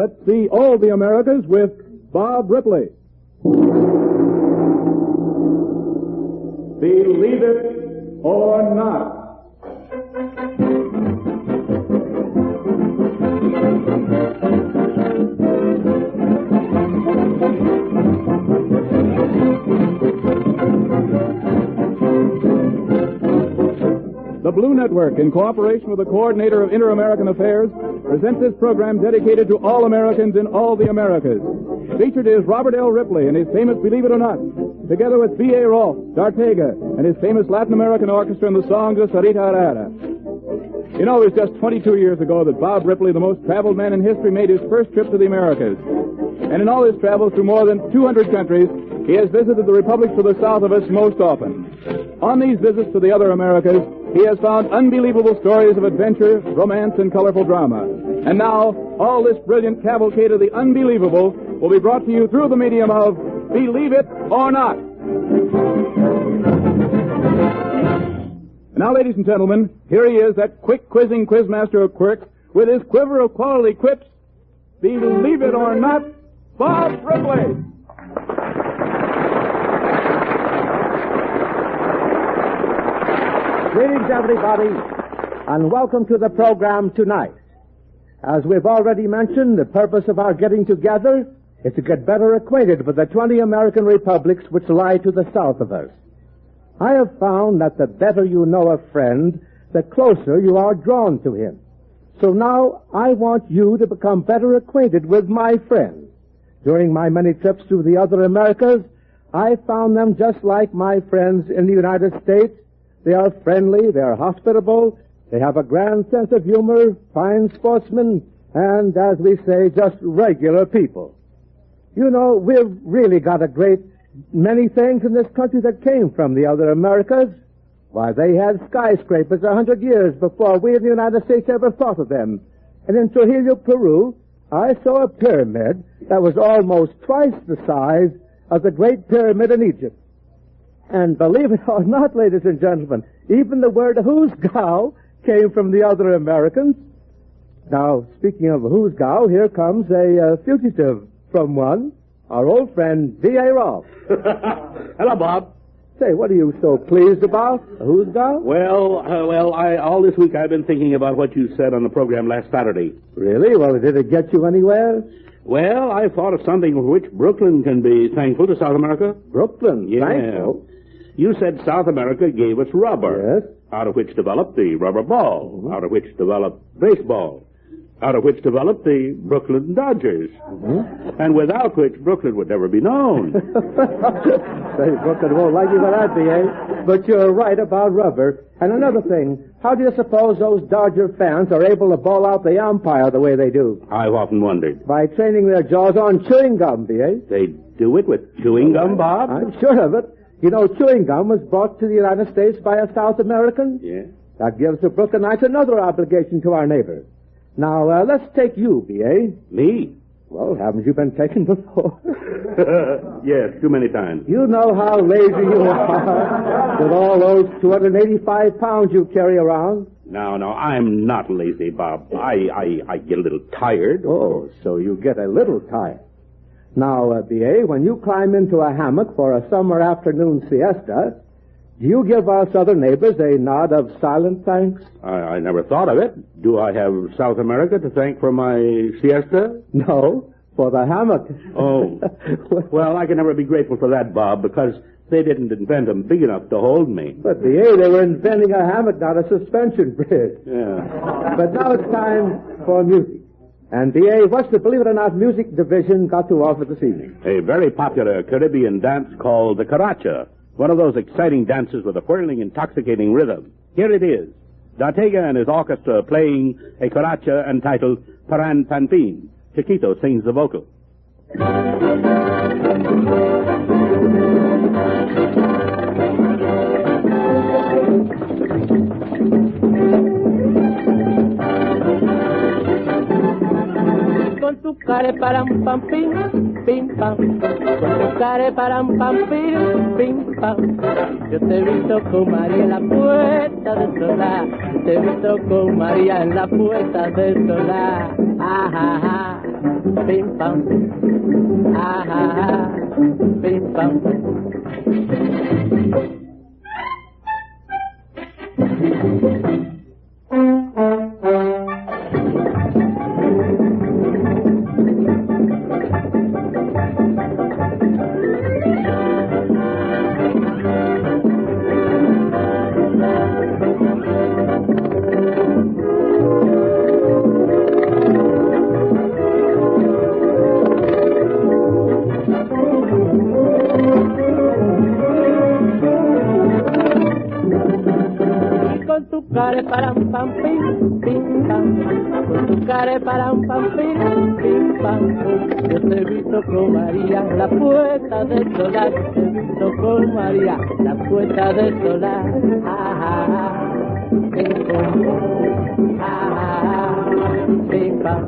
Let's see all the Americas with Bob Ripley. Believe it or not. The Blue Network, in cooperation with the Coordinator of Inter-American Affairs, presents this program dedicated to all Americans in all the Americas. Featured is Robert L. Ripley and his famous Believe It or Not, together with B.A. Rolfe, D'Artega, and his famous Latin American orchestra and the songs of Sarita Herrera. You know, it was just 22 years ago that Bob Ripley, the most traveled man in history, made his first trip to the Americas. And in all his travels through more than 200 countries, he has visited the republics to the south of us most often. On these visits to the other Americas, he has found unbelievable stories of adventure, romance, and colorful drama. And now, all this brilliant cavalcade of the unbelievable will be brought to you through the medium of Believe It or Not. Now, ladies and gentlemen, here he is, that quick quizzing quizmaster of quirks, with his quiver of quality quips. Believe it or not, Bob Ripley. Greetings, everybody, and welcome to the program tonight. As we've already mentioned, the purpose of our getting together is to get better acquainted with the 20 American republics which lie to the south of us. I have found that the better you know a friend, the closer you are drawn to him. So now I want you to become better acquainted with my friends. During my many trips through the other Americas, I found them just like my friends in the United States. They are friendly, they are hospitable, they have a grand sense of humor, fine sportsmen, and, as we say, just regular people. You know, we've really got a great many things in this country that came from the other Americas. Why, they had skyscrapers 100 years before we in the United States ever thought of them. And in Trujillo, Peru, I saw a pyramid that was almost twice the size of the Great Pyramid in Egypt. And believe it or not, ladies and gentlemen, even the word hoosgow came from the other Americans. Now, speaking of hoosgow, here comes a fugitive from one, our old friend B.A. Rolfe. Hello, Bob. Say, what are you so pleased about? A hoosgow? Well, all this week I've been thinking about what you said on the program last Saturday. Really? Well, did it get you anywhere? Well, I thought of something for which Brooklyn can be thankful to South America. Brooklyn? Yeah. Thankful? You said South America gave us rubber. Yes. Out of which developed the rubber ball. Out of which developed baseball. Out of which developed the Brooklyn Dodgers. And without which Brooklyn would never be known. Say, Brooklyn won't like you for that, B.A. But you're right about rubber. And another thing, how do you suppose those Dodger fans are able to ball out the umpire the way they do? I've often wondered. By training their jaws on chewing gum, B.A. They do it with chewing gum, Bob? I'm sure of it. You know, chewing gum was brought to the United States by a South American. Yeah. That gives the Brooklynites another obligation to our neighbors. Now, let's take you, B.A. Me? Well, haven't you been taken before? Yes, too many times. You know how lazy you are with all those 285 pounds you carry around. No, I'm not lazy, Bob. I get a little tired. Oh, so you get a little tired. Now, B.A., when you climb into a hammock for a summer afternoon siesta, do you give our southern neighbors a nod of silent thanks? I never thought of it. Do I have South America to thank for my siesta? No, for the hammock. Oh. Well, I can never be grateful for that, Bob, because they didn't invent them big enough to hold me. But, B.A., they were inventing a hammock, not a suspension bridge. Yeah. But now it's time for music. And, B.A., what's the Believe It or Not music division got to offer this evening? A very popular Caribbean dance called the caracha. One of those exciting dances with a whirling, intoxicating rhythm. Here it is. D'Artega and his orchestra playing a caracha entitled Paran Panpin. Chiquito sings the vocal. Con tu care param pam pim pim pam, con tu care param pam pim pim pam. Yo te he visto con María en la puerta de Solá, yo te he visto con María en la puerta de Solá. Ah, ah, ah. pim pam. Ah, ah, ah, pim pam. Con tu care param pam pim pim pam, con tu care param pam pim pim pam. Yo te he visto con María, la puerta del solar, te he visto con María, la puerta del solar. Ah, ah, ah, pim pam, ah, ah, ah, pim pam.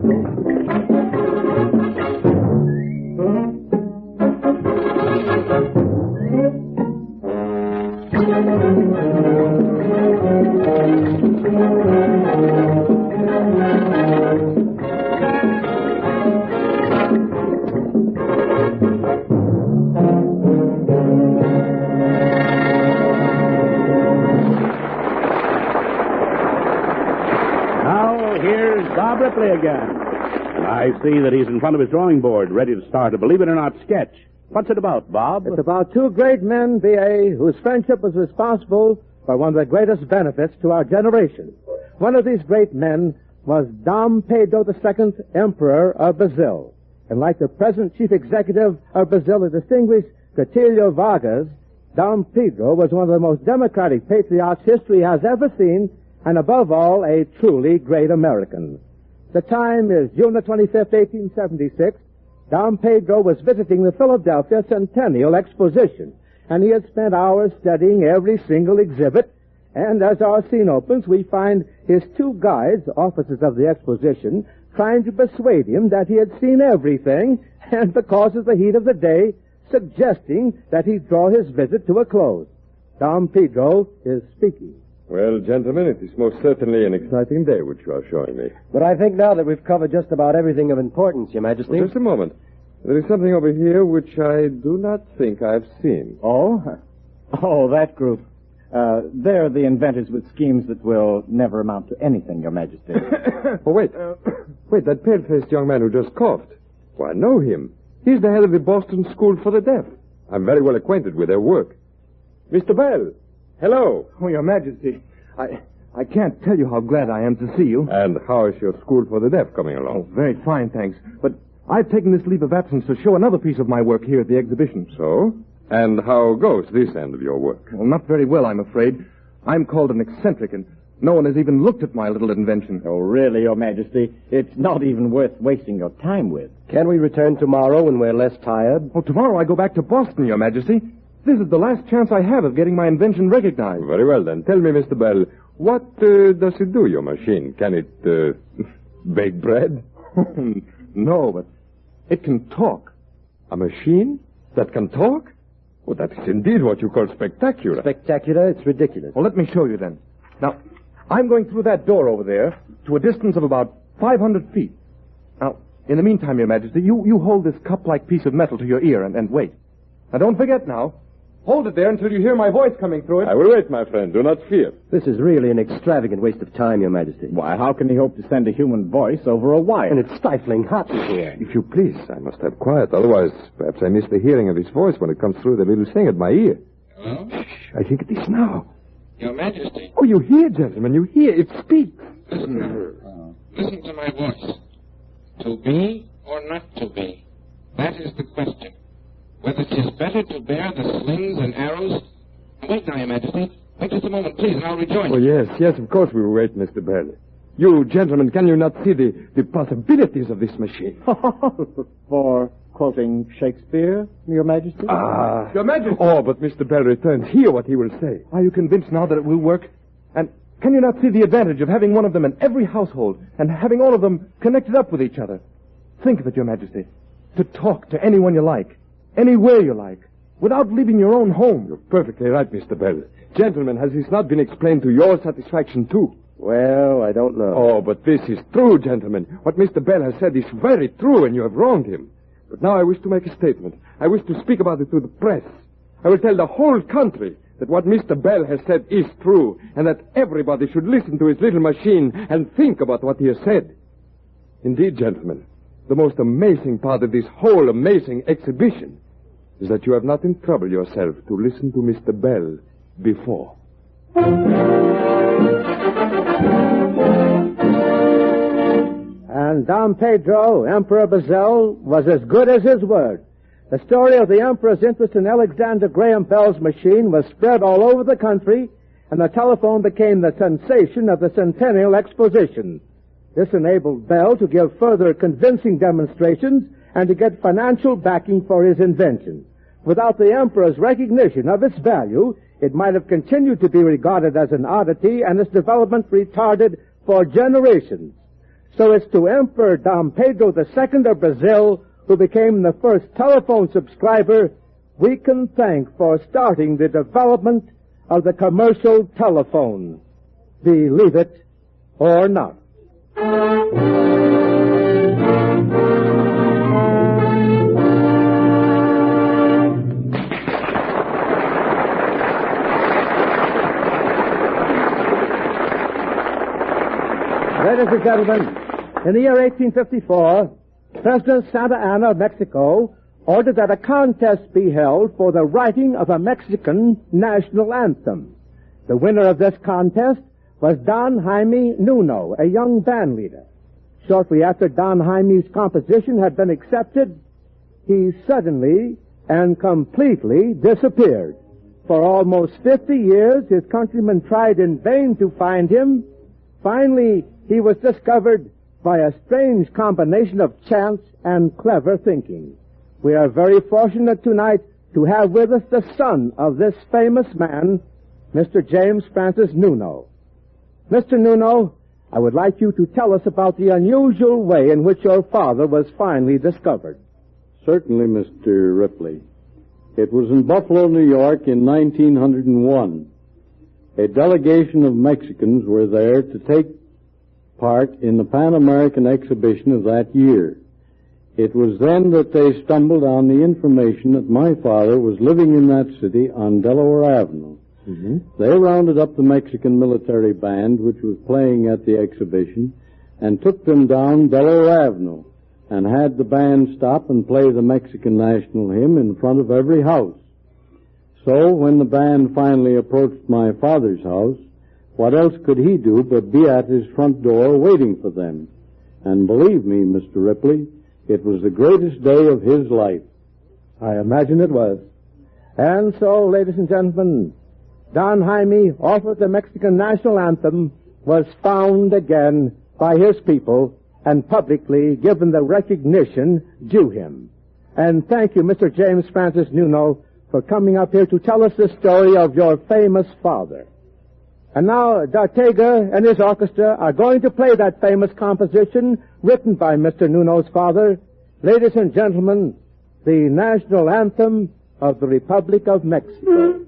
Now, here's Bob Ripley again. And I see that he's in front of his drawing board, ready to start a Believe It or Not sketch. What's it about, Bob? It's about two great men, B.A., whose friendship was responsible for one of the greatest benefits to our generation. One of these great men was Dom Pedro II, Emperor of Brazil. And like the present chief executive of Brazil, the distinguished Getúlio Vargas, Dom Pedro was one of the most democratic patriots history has ever seen, and above all, a truly great American. The time is June the 25th, 1876. Dom Pedro was visiting the Philadelphia Centennial Exposition, and he had spent hours studying every single exhibit, and as our scene opens, we find his two guides, officers of the exposition, trying to persuade him that he had seen everything, and because of the heat of the day, suggesting that he draw his visit to a close. Dom Pedro is speaking. Well, gentlemen, it is most certainly an exciting day which you are showing me. But I think now that we've covered just about everything of importance, Your Majesty. Well, just a moment. There is something over here which I do not think I've seen. Oh? Oh, that group. They're the inventors with schemes that will never amount to anything, Your Majesty. Oh, wait. Wait, that pale-faced young man who just coughed. Well, I know him. He's the head of the Boston School for the Deaf. I'm very well acquainted with their work. Mr. Bell. Hello. Oh, Your Majesty, I can't tell you how glad I am to see you. And how is your school for the deaf coming along? Oh, very fine, thanks. But I've taken this leave of absence to show another piece of my work here at the exhibition. So? And how goes this end of your work? Well, not very well, I'm afraid. I'm called an eccentric, and no one has even looked at my little invention. Oh, really, Your Majesty? It's not even worth wasting your time with. Can we return tomorrow when we're less tired? Oh, tomorrow I go back to Boston, Your Majesty. This is the last chance I have of getting my invention recognized. Very well, then. Tell me, Mr. Bell, what does it do, your machine? Can it, bake bread? No, but it can talk. A machine that can talk? Well, that is indeed what you call spectacular. Spectacular? It's ridiculous. Well, let me show you then. Now, I'm going through that door over there to a distance of about 500 feet. Now, in the meantime, Your Majesty, you hold this cup-like piece of metal to your ear and wait. Now, don't forget now. Hold it there until you hear my voice coming through it. I will wait, my friend. Do not fear. This is really an extravagant waste of time, Your Majesty. Why, how can he hope to send a human voice over a wire? And it's stifling hot in here. If you please, I must have quiet. Otherwise, perhaps I miss the hearing of his voice when it comes through the little thing at my ear. Hello? Shh, I think it is now. Your Majesty. Oh, you hear, gentlemen. You hear. It speaks. Listen now. Listen to my voice. To be or not to be? That is the question. Whether 'tis better to bear the slings and arrows... Wait now, Your Majesty. Wait just a moment, please, and I'll rejoin Oh, you. yes, of course we will wait, Mr. Bell. You, gentlemen, can you not see the possibilities of this machine? For quoting Shakespeare, Your Majesty? Ah. Your Majesty! Oh, but Mr. Bell returns. Hear what he will say. Are you convinced now that it will work? And can you not see the advantage of having one of them in every household and having all of them connected up with each other? Think of it, Your Majesty. To talk to anyone you like, anywhere you like, without leaving your own home. You're perfectly right, Mr. Bell. Gentlemen, has this not been explained to your satisfaction, too? Well, I don't know. Oh, but this is true, gentlemen. What Mr. Bell has said is very true, and you have wronged him. But now I wish to make a statement. I wish to speak about it to the press. I will tell the whole country that what Mr. Bell has said is true, and that everybody should listen to his little machine and think about what he has said. Indeed, gentlemen, the most amazing part of this whole amazing exhibition is that you have not troubled yourself to listen to Mr. Bell before. And Dom Pedro, Emperor Brazil, was as good as his word. The story of the Emperor's interest in Alexander Graham Bell's machine was spread all over the country, and the telephone became the sensation of the Centennial Exposition. This enabled Bell to give further convincing demonstrations and to get financial backing for his invention. Without the Emperor's recognition of its value, it might have continued to be regarded as an oddity and its development retarded for generations. So it's to Emperor Dom Pedro II of Brazil, who became the first telephone subscriber, we can thank for starting the development of the commercial telephone. Believe it or not. Ladies and gentlemen, in the year 1854, President Santa Anna of Mexico ordered that a contest be held for the writing of a Mexican national anthem. The winner of this contest was Don Jaime Nuno, a young band leader. Shortly after Don Jaime's composition had been accepted, he suddenly and completely disappeared. For almost 50 years, his countrymen tried in vain to find him. Finally, he was discovered by a strange combination of chance and clever thinking. We are very fortunate tonight to have with us the son of this famous man, Mr. James Francis Nuno. Mr. Nuno, I would like you to tell us about the unusual way in which your father was finally discovered. Certainly, Mr. Ripley. It was in Buffalo, New York in 1901. A delegation of Mexicans were there to take part in the Pan American exhibition of that year. It was then that they stumbled on the information that my father was living in that city on Delaware Avenue. Mm-hmm. They rounded up the Mexican military band which was playing at the exhibition and took them down Delaware Avenue and had the band stop and play the Mexican national hymn in front of every house. So when the band finally approached my father's house, what else could he do but be at his front door waiting for them? And believe me, Mr. Ripley, it was the greatest day of his life. I imagine it was. And so, ladies and gentlemen, Don Jaime, offered the Mexican national anthem, was found again by his people and publicly given the recognition due him. And thank you, Mr. James Francis Nuno, for coming up here to tell us the story of your famous father. And now, D'Artega and his orchestra are going to play that famous composition written by Mr. Nuno's father. Ladies and gentlemen, the national anthem of the Republic of Mexico.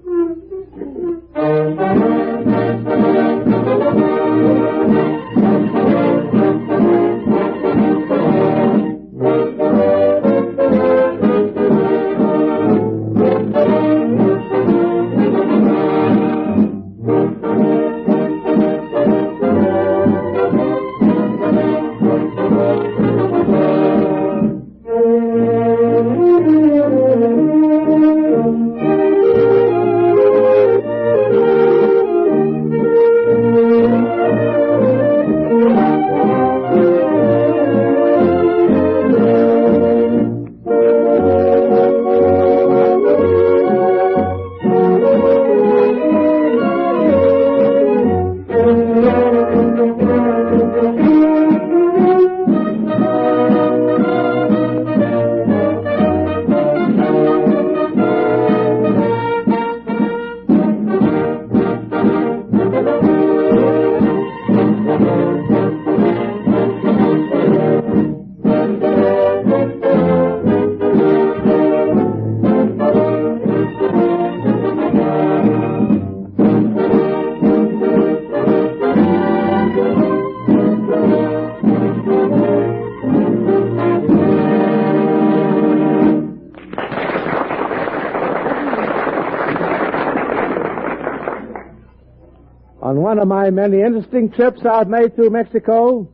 one of my many interesting trips I've made through Mexico,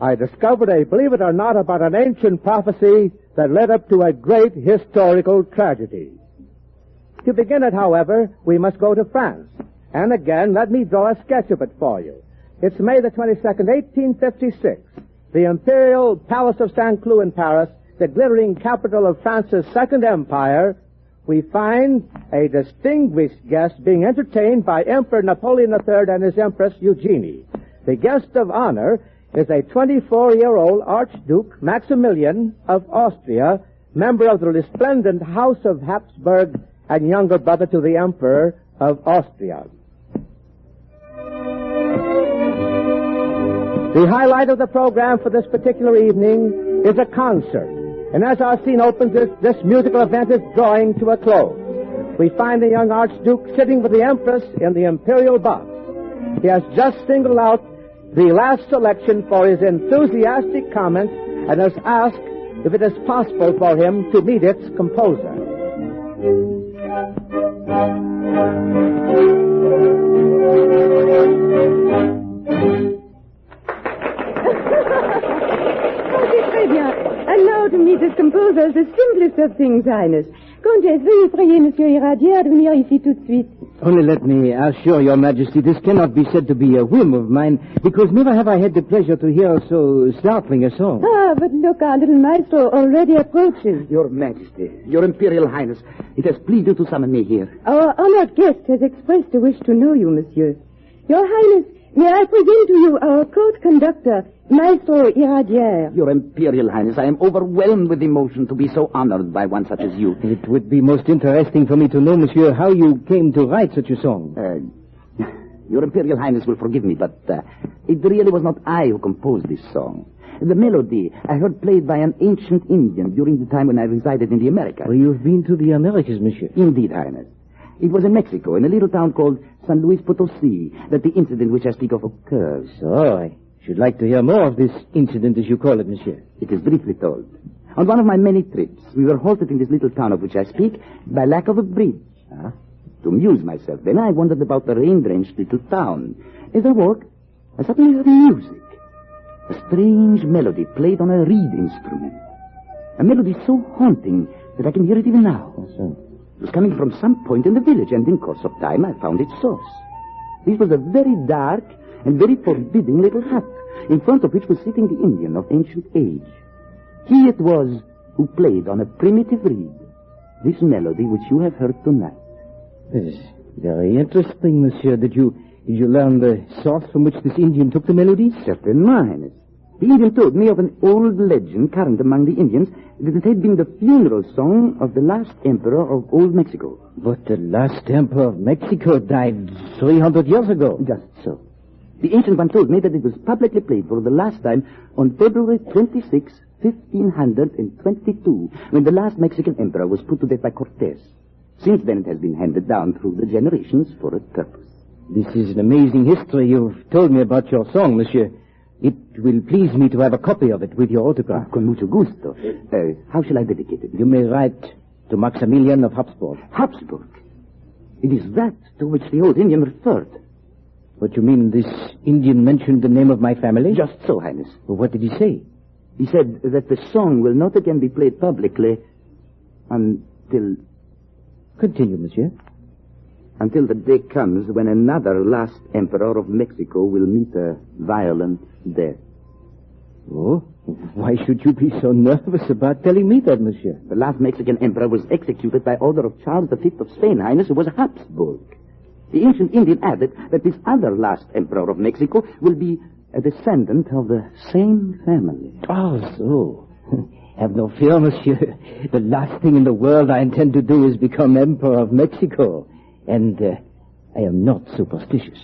I discovered believe it or not, about an ancient prophecy that led up to a great historical tragedy. To begin it, however, we must go to France. And again, let me draw a sketch of it for you. It's May the 22nd, 1856. The Imperial Palace of St. Cloud in Paris, the glittering capital of France's Second Empire, we find a distinguished guest being entertained by Emperor Napoleon III and his Empress Eugenie. The guest of honor is a 24-year-old Archduke Maximilian of Austria, member of the resplendent House of Habsburg and younger brother to the Emperor of Austria. The highlight of the program for this particular evening is a concert. And as our scene opens, this musical event is drawing to a close. We find the young Archduke sitting with the Empress in the Imperial box. He has just singled out the last selection for his enthusiastic comments and has asked if it is possible for him to meet its composer. Très bien. Allow to meet this composer the simplest of things, Highness. Comtesse, veuillez prier Monsieur Iradier de venir ici tout de suite. Only let me assure your Majesty, this cannot be said to be a whim of mine, because never have I had the pleasure to hear so startling a song. Ah, but look, our little maestro already approaches. Your Majesty, Your Imperial Highness, it has pleased you to summon me here. Our honored guest has expressed a wish to know you, Monsieur. Your Highness, may I present to you our court conductor, Maestro Iradier. Your Imperial Highness, I am overwhelmed with emotion to be so honored by one such as you. It would be most interesting for me to know, Monsieur, how you came to write such a song. Your Imperial Highness will forgive me, but it really was not I who composed this song. The melody I heard played by an ancient Indian during the time when I resided in the Americas. Well, you've been to the Americas, Monsieur. Indeed, Highness. It was in Mexico, in a little town called San Luis Potosi, that the incident which I speak of occurs. So, I should like to hear more of this incident, as you call it, Monsieur. It is briefly told. On one of my many trips, we were halted in this little town of which I speak by lack of a bridge. To amuse myself, then I wandered about the rain-drenched little town. As I walked, I suddenly heard music. A strange melody played on a reed instrument. A melody so haunting that I can hear it even now. It was coming from some point in the village, and in course of time I found its source. This was a very dark and very forbidding little hut, in front of which was sitting the Indian of ancient age. He it was who played on a primitive reed this melody which you have heard tonight. It is very interesting, Monsieur. Did you learn the source from which this Indian took the melody? Certainly, Highness. The Indian told me of an old legend current among the Indians that it had been the funeral song of the last emperor of old Mexico. But the last emperor of Mexico died 300 years ago. Just so. The ancient one told me that it was publicly played for the last time on February 26, 1522, when the last Mexican emperor was put to death by Cortez. Since then it has been handed down through the generations for a purpose. This is an amazing history you've told me about your song, Monsieur. It will please me to have a copy of it with your autograph. Con mucho gusto. How shall I dedicate it? You may write to Maximilian of Habsburg. Habsburg? It is that to which the old Indian referred. What you mean, this Indian mentioned the name of my family? Just so, Highness. Well, what did he say? He said that the song will not again be played publicly until... Continue, Monsieur. Until the day comes when another last emperor of Mexico will meet a violent death. Oh? Why should you be so nervous about telling me that, Monsieur? The last Mexican emperor was executed by order of Charles V of Spain, Highness, who was a Habsburg. The ancient Indian added that this other last emperor of Mexico will be a descendant of the same family. Oh, so. Have no fear, Monsieur. The last thing in the world I intend to do is become Emperor of Mexico. And I am not superstitious.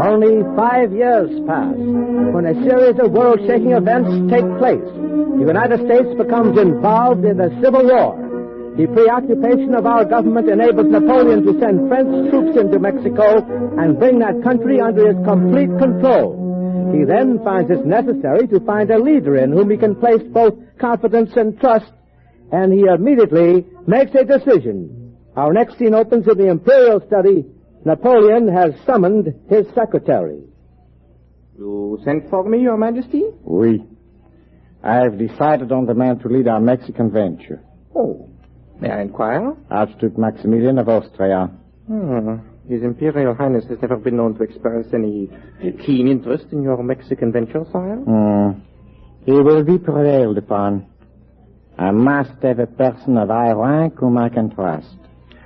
Only 5 years pass when a series of world-shaking events take place. The United States becomes involved in a civil war. The preoccupation of our government enables Napoleon to send French troops into Mexico and bring that country under his complete control. He then finds it necessary to find a leader in whom he can place both confidence and trust, and he immediately makes a decision. Our next scene opens in the imperial study. Napoleon has summoned his secretary. You sent for me, Your Majesty? Oui. I have decided on the man to lead our Mexican venture. Oh. May I inquire? Archduke Maximilian of Austria. His Imperial Highness has never been known to express any keen interest in your Mexican venture, sire? He will be prevailed upon. I must have a person of high rank whom I can trust.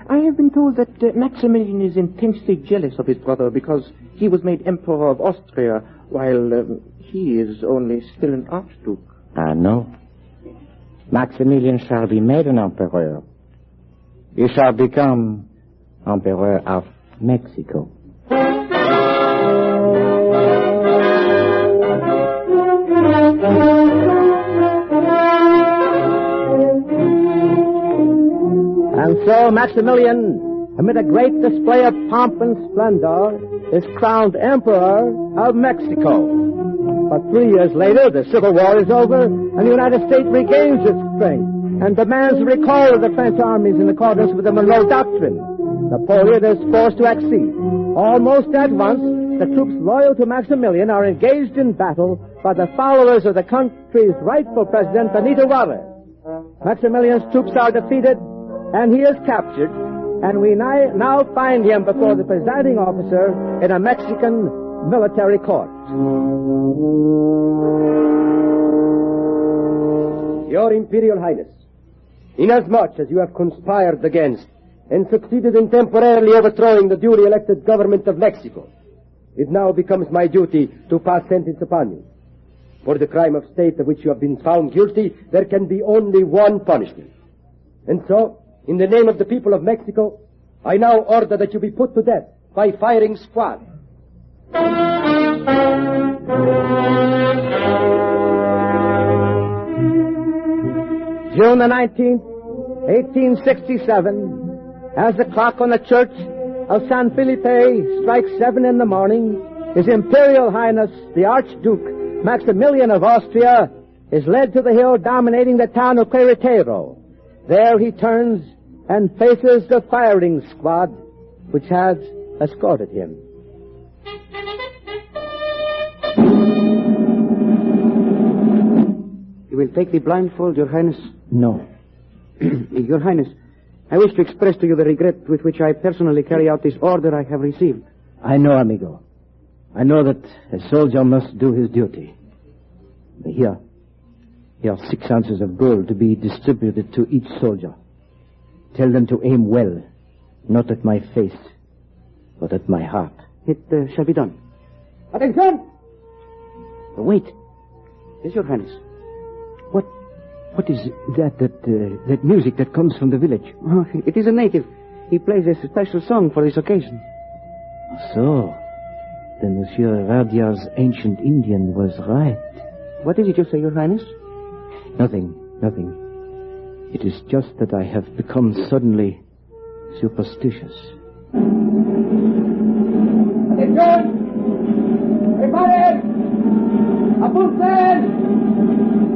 I have been told that Maximilian is intensely jealous of his brother because he was made Emperor of Austria while he is only still an Archduke. I know. Maximilian shall be made an emperor. He shall become Emperor of Mexico. And so Maximilian, amid a great display of pomp and splendor, is crowned Emperor of Mexico. But 3 years later, the Civil War is over, and the United States regains its strength and demands the recall of the French armies in accordance with the Monroe Doctrine. Napoleon is forced to accede. Almost at once, the troops loyal to Maximilian are engaged in battle by the followers of the country's rightful president, Benito Juarez. Maximilian's troops are defeated, and he is captured, and we now find him before the presiding officer in a Mexican military court. Your Imperial Highness, inasmuch as you have conspired against and succeeded in temporarily overthrowing the duly elected government of Mexico, it now becomes my duty to pass sentence upon you. For the crime of state of which you have been found guilty, there can be only one punishment. And so, in the name of the people of Mexico, I now order that you be put to death by firing squad. June the 19th, 1867, as the clock on the church of San Felipe strikes 7 in the morning, His Imperial Highness, the Archduke Maximilian of Austria, is led to the hill dominating the town of Querétaro. There he turns and faces the firing squad which has escorted him. You will take the blindfold, Your Highness? No. Your Highness, I wish to express to you the regret with which I personally carry out this order I have received. I know, amigo. I know that a soldier must do his duty. Here are 6 ounces of gold to be distributed to each soldier. Tell them to aim well, not at my face, but at my heart. It shall be done. Attention! Wait. Yes, Your Highness. What is that music that comes from the village? Oh, it is a native. He plays a special song for this occasion. So, then Monsieur Radiar's ancient Indian was right. What is it you say, Your Highness? Nothing. It is just that I have become suddenly superstitious. Attention! Everybody! Apunten!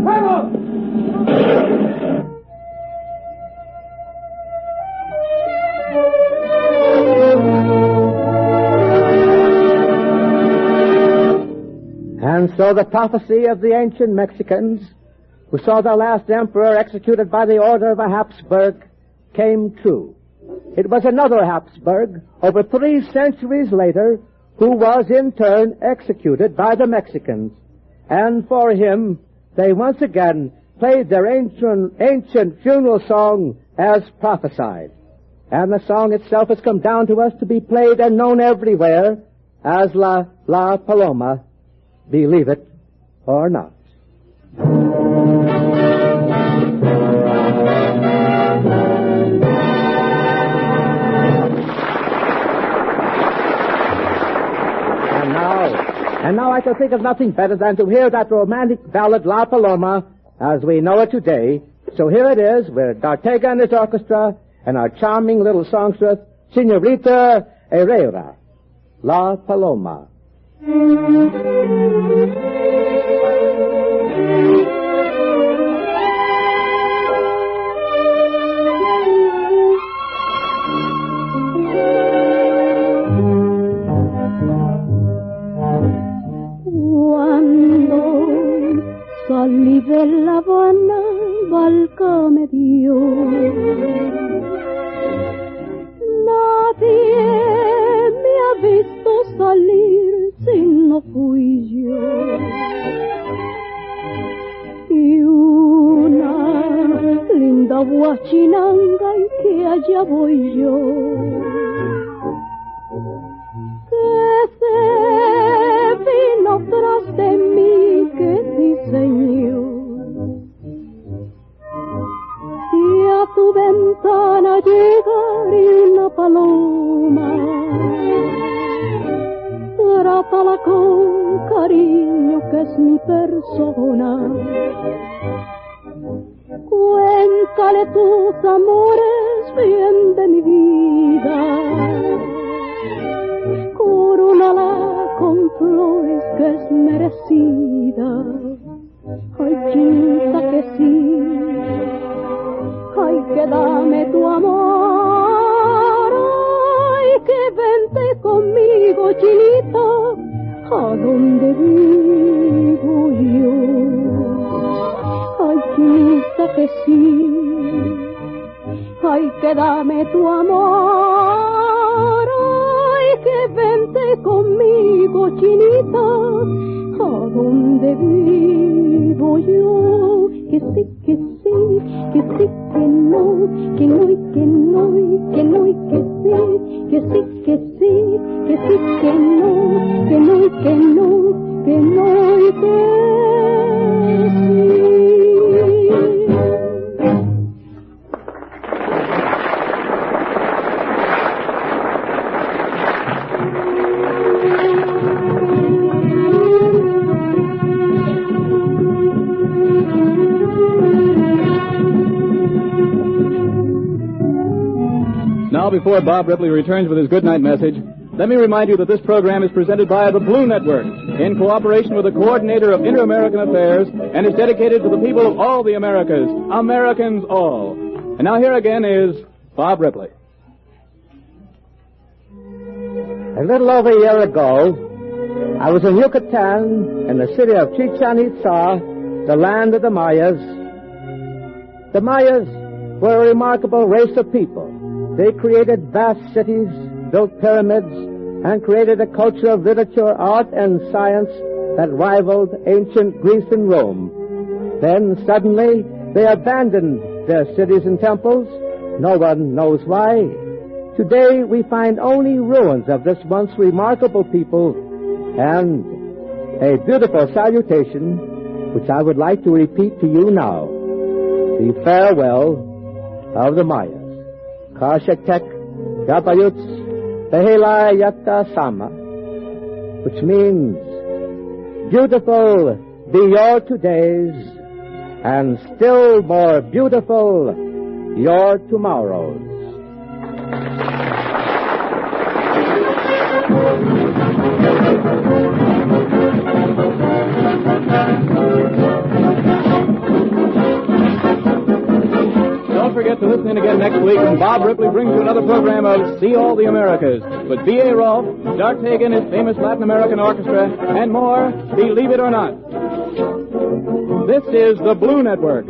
Vamos! And so the prophecy of the ancient Mexicans, who saw their last emperor executed by the order of a Habsburg, came true. It was another Habsburg, over 3 centuries later, who was in turn executed by the Mexicans. And for him, they once again played their ancient funeral song as prophesied. And the song itself has come down to us to be played and known everywhere as La Paloma, believe it or not. And now I can think of nothing better than to hear that romantic ballad La Paloma as we know it today. So here it is with D'Artega and his orchestra and our charming little songstress, Señorita Herrera, La Paloma. Salí de La Habana, válgame Dios. Nadie me ha visto salir si no fui yo. Y una linda guachinanga y que allá voy yo. Que se vino tras de mí, que sí señor. Si a tu ventana llegare una paloma, trátala con cariño que es mi persona. Cuéntale tus amores bien de mi vida. Corónala con flores que es merecida. Ay, chinita que sí. Ay, que dame tu amor. Ay, que vente conmigo, chinita, a donde vivo yo. Ay, chinita que sí. Ay, que dame tu amor. Ay, que vente conmigo, chinita, a donde vivo yo. Que sí, que sí, que sí, que no, que no y que no y que no y que sí, que sí, que sí, que sí, que no y que no, que no y que sí. Now, before Bob Ripley returns with his goodnight message, let me remind you that this program is presented by the Blue Network in cooperation with the Coordinator of Inter-American Affairs and is dedicated to the people of all the Americas, Americans all. And now here again is Bob Ripley. A little over a year ago, I was in Yucatan, in the city of Chichen Itza, the land of the Mayas. The Mayas were a remarkable race of people. They created vast cities, built pyramids, and created a culture of literature, art, and science that rivaled ancient Greece and Rome. Then, suddenly, they abandoned their cities and temples. No one knows why. Today, we find only ruins of this once remarkable people and a beautiful salutation, which I would like to repeat to you now. The farewell of the Mayas. Kashektek Gapayuts Behela Yatta Sama, which means beautiful be your todays and still more beautiful your tomorrows. Don't forget to listen in again next week when Bob Ripley brings you another program of See All the Americas with B.A. Rolfe, D'Artega and his famous Latin American orchestra, and more, believe it or not. This is the Blue Network.